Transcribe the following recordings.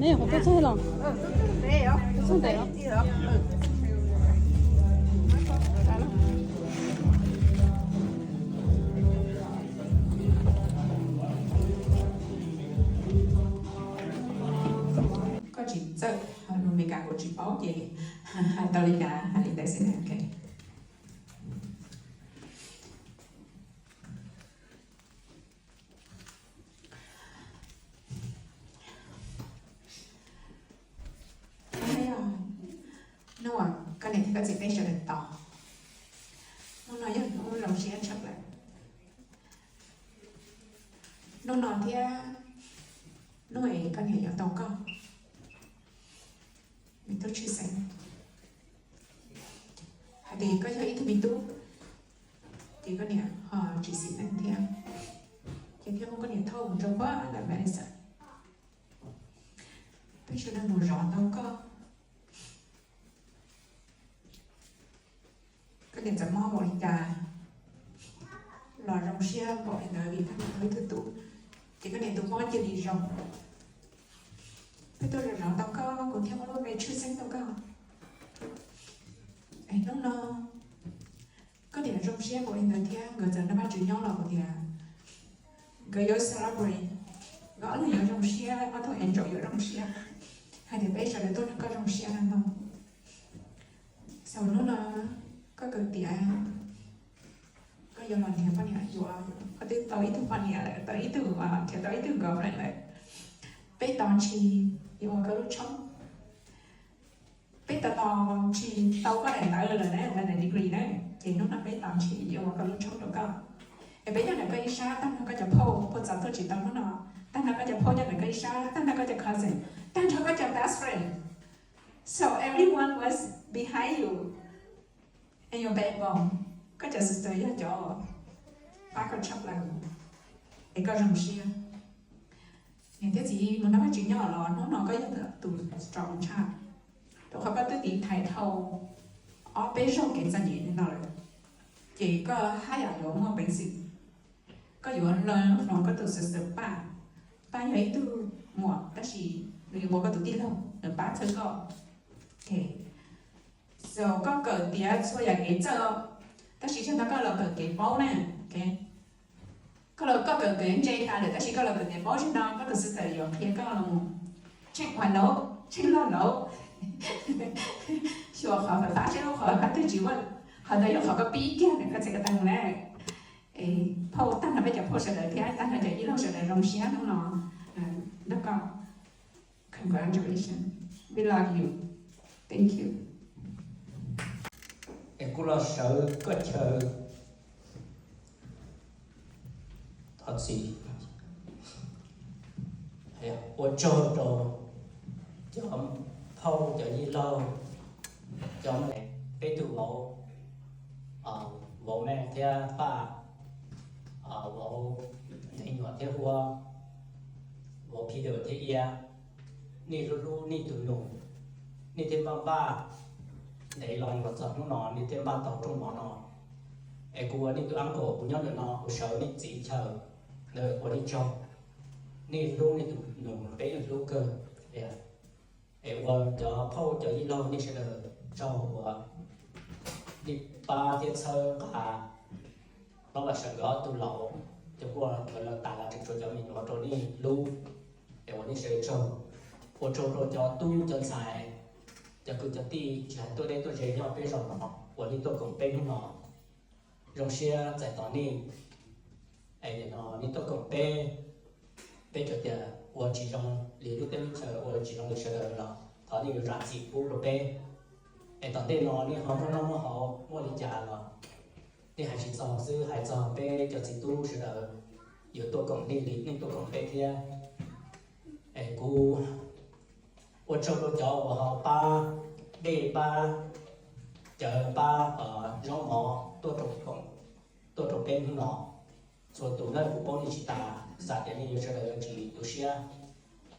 네, 어떤 차이랑? 돼요? 무슨 데요? có chị sợ mình cả của chị bó gì tao đi cả hai đi xin ok thấy nó cái này thì có gì phải trở nên to nó nói với nó lòng xe chắc lại nó nói thì nó ấy cái này ở tàu con mình tôi chia sẻ thì có thấy thì mình tu thì có nè họ chỉ xin anh theo thì theo không có nè thâu trong quá là mẹ sợ bây giờ đang ngồi rõ đâu có cái điểm chấm mò mọi cả lò rong xe mọi người vì thằng hơi thứ tụ thì cái này tôi mò chưa đi rong tôi là rõ tao có còn theo nó về chưa sáng tao có anh nó có thể là trong xe của anh người theo người giờ nó bắt chữ nhau là của thì người yêu celebrate gõ là ở trong xe có thôi enjoy ở trong xe hay thì bây giờ là tôi có trong xe ăn không sau nó là có cần tiền có giờ làm thì có nhà dù có tới tới từ phần nhà lại tới từ mà thì tới từ gặp lại bây giờ chỉ yêu cái lúc chống bây giờ tao chỉ tao có đèn tới rồi đấy là degree đấy thì nó là bây giờ chỉ yêu cái lúc chống được không bây giờ là cái xa tao nó có chụp po giờ tôi chỉ tao nó tao nó có chụp po cho cái xa tao nó có chụp cousin tao nó có chụp best friend so everyone was behind you and your backbone có chụp sister cho bác có chụp là cái có rồng xia những cái gì nó nói chuyện nhỏ là nó có những từ strong child rồi họ có tới điểm thái thâu ở bên trong cái gì như nào chỉ có hai dạng giống mà bình sinh có dụ lên nó có từ sister ba ba ấy từ một đó chỉ người một có từ đi lâu được ba thứ có ok so có cỡ tiền số là cái chờ đó chỉ chúng ta có là cỡ cái bao này ok có là có cỡ cái dây ta được đó chỉ có là cỡ cái bao chúng ta có từ sister rồi thì có là check hoàn nấu check lo nấu so họ phải phát triển họ phải tự chịu họ đây họ có bí kia để có thể tăng này phô tăng là bây giờ phô sẽ đợi thì ai tăng là chạy đi đâu sẽ đợi rong xé nó nó có congratulations we love you thank you em cũng lo sợ có chờ thật gì我做到cho phô cho như lâu cho mẹ cái tụ mẫu bố mẹ theo ba bố thầy nhỏ theo hoa bố phi đều theo ia ni lu ni tụ nụ ni thêm ba để lòng vật giật nó ni thêm ba tàu trong mỏ nó ai cua ni tụ ăn cổ của nhau được nó của sợ ni chỉ chờ nơi của đi trong ni lu ni tụ nụ bé lu cơ ai quan cho phô cho như lâu ni sẽ được cho của đi ba thiên sơ cả nó là sản gõ tu lậu cho qua gọi là tài là trực cho mình nó cho đi lưu để bọn đi sẽ cho của cho tu cho xài cho cứ cho ti chỉ tôi đây tôi chơi nhau bây giờ nó của đi tôi cũng bên nó rong xe giải tỏa đi ấy nó đi tôi cũng bên bên cho tiền của chỉ trong lý lúc tên chờ của chỉ trong lịch sử là thọ đi ra chỉ phụ rồi bên ấy tận đây nó đi họ mua đi trả là đi hải chỉ dòng sư hải dòng bên cho chỉ tu sẽ đỡ 有多讲地理，那多讲白天，哎，古我做个叫我好把地把chờ ba ở rong mỏ tôi trồng bên nó rồi tụi nó cũng có đi chỉ ta sát đến như thế là chỉ tụi xe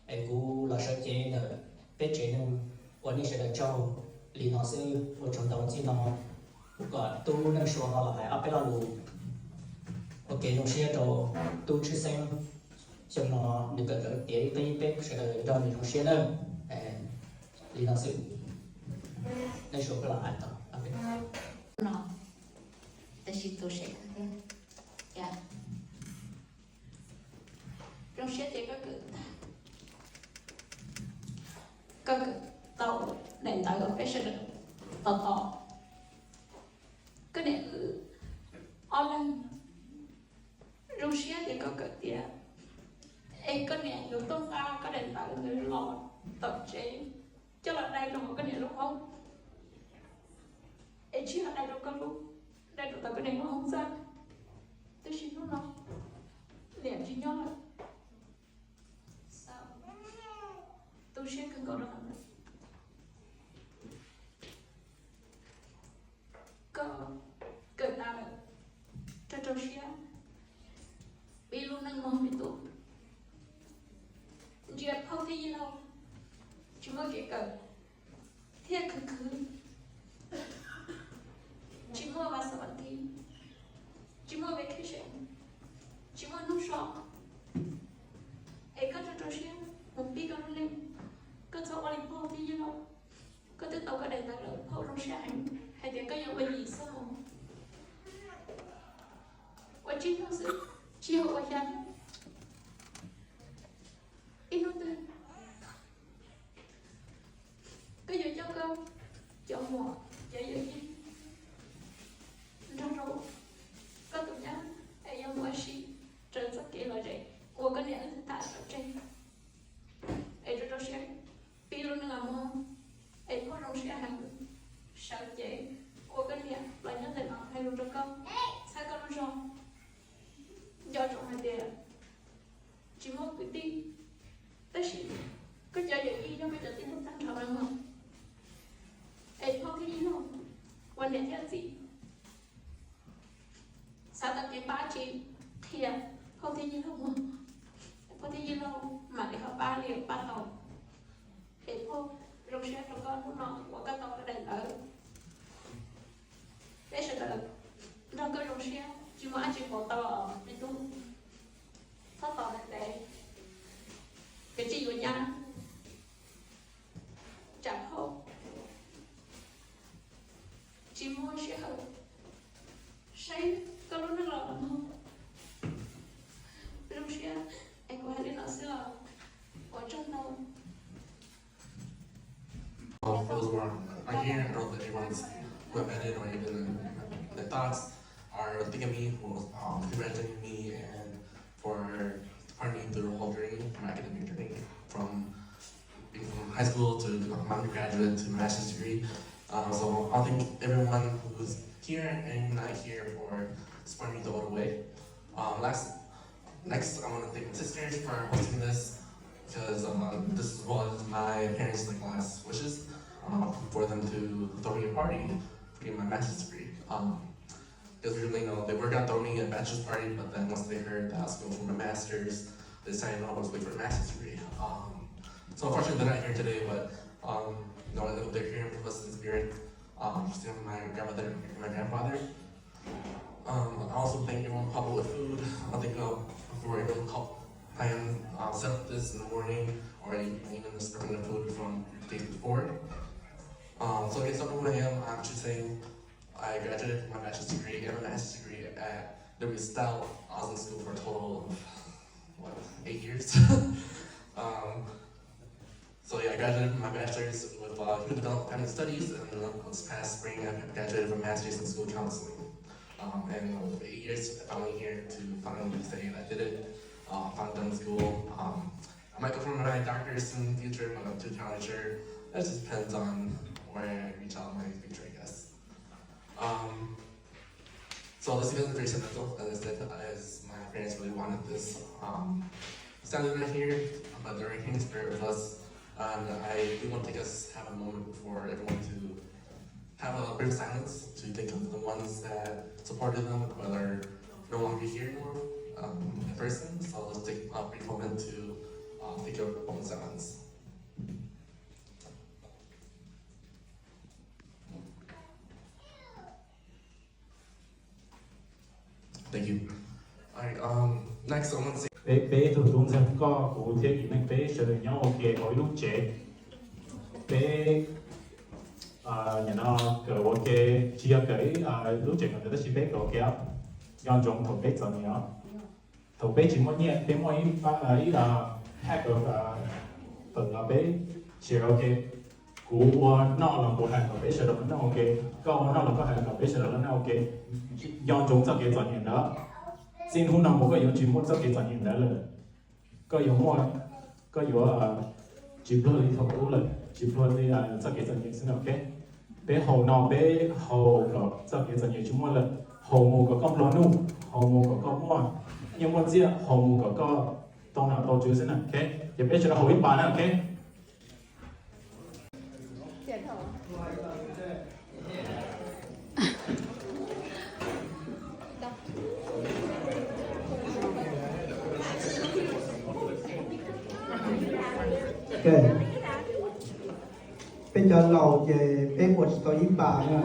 ai cũng là sợ chế nữa biết chế nên quan đi sẽ là châu lý nó sẽ ở trong đầu chỉ nó còn tôi đang số họ là phải áp cái lù ok trong xe rồi tôi chỉ xem trong nó được cái tiếng tây biết sẽ là cho mình trong xe nữa lý nó sẽ nên số cái là an toàn nó ta chỉ tôi sẽ dạ trong xe thì có tàu đèn tàu ở phía sau tàu to cái đèn online trong xe thì có cái tiền ấy có đènอยู่ต้นฟ้าcó đèn tàu người lò tập chế cho là đây là một cái đèn lúc không ấy chỉ ở đây đâu có lúc đây tụi tao cái đèn nó không ra tôi xin nó nói liền chỉ nhớ là sao tôi sẽ cần có được có cần nào nữa cho tôi sẽ bị luôn năng mong bị tụt chỉ là không thấy gì đâu chỉ mới cái cần thiết cứ chỉ mua vào sở bản tin chỉ mua vacation chỉ mua nông shop ấy có cho xe một bí có lên có cho Olympia thì như nào có tới tàu có đèn tàu lớn hậu trong xe hay thì có nhiều cái gì sao và chính nó sẽ chỉ hậu và chán ít nó tên cái gì cho câu cho mùa cho gì然后各种样哎呀我是真是给了这我跟你是打了这哎这都是比如那个么哎不容易还少节我跟你来年在哪还有这个才跟你说要种还得chỉ một cái đi tất nhiên cái giờ gì cho cái giờ tin không tăng trở lại không ai không cái gì không quan điểm là gì sao ta cái ba chị thì không thấy gì không không thấy gì đâu mà để họ ba liền ba tàu để cô rong xe trong con nó của các tàu cái đèn ở để sẽ là trong cái rong xe chỉ mà anh chỉ có tàu ở bên trung thoát tàu này để cái gì của nhà chẳng không chỉ mua xe hở say kalau nak lah belum siap aku hari nak siap wajan now For those who are here, I know that everyone's recommended or even the thoughts are thinking of me, congratulating me, and for partnering through the whole journey, my academic journey, from being from high school to my undergraduate to master's degree. So I think everyone who's here and not here for supporting me the whole way. Next, I want to thank my sisters for hosting this because this was my parents' last wishes for them to throw me a party for getting my master's degree. Because really, they were gonna throw me a bachelor's party, but then once they heard that I was going for my master's, they decided I was waiting for a master's degree. So unfortunately, they're not here today, but they're here with us in spirit. Still my grandmother and my grandfather. I also thank everyone who helped with food. I think for everyone who helped plan set up this in the morning, or even just prepping the food from the day before. So I guess who I am, I'm just saying I graduated from my bachelor's degree and my master's degree at W. Stout. I was in school for a total of 8 years. So yeah, I graduated from my bachelor's with human development family studies, and this past spring I graduated from master's in school counseling. And for 8 years, I'm finally here to finally say I did it. Finally done school. I might go for my doctor's in the future, but I'm too talented sure. That just depends on where I reach out in my future, I guess. So this event is very sentimental, as I said, as my parents really wanted this. Standing right here, but they're in spirit with us. And I do want to take us have a moment for everyone to have a brief silence to think of the ones that supported them, but are no longer here anymore in person. So let's take a brief moment to take a moment of silence. Thank you. Alright, next I want to say bé thủ tướng dân có cụ thể kỹ năng bé sẽ được nhau ok ở lúc trẻ bé nhà nó cái ok chia cái lúc trẻ người ta chỉ bé cái ok do trong thầu bé cho nhau thầu bé chỉ muốn nhẹ bé muốn ý là hack được từ là bé chỉ ok cụ nó là một hàng thầu bé sẽ được nó ok câu nó là có hàng thầu bé sẽ được nó ok do trong cho cái cho nhau đó xin hôm nào một cái yếu chỉ muốn cho cái cho nhau đó là có yếu mua có yếu chỉ luôn đi thầu luôn chỉ luôn đi cho cái cho nhau xin ok bé hồ nào bé hồ có cho cái cho nhau chúng mua là hồ mù có con lúa nu hồ mù có con mua nhưng mà gì hồ mù có con tông nào tông chú xin ok thì bé cho nó hồ ít bán ok Ok. Bây giờ lầu về bé một số yếm bà nha.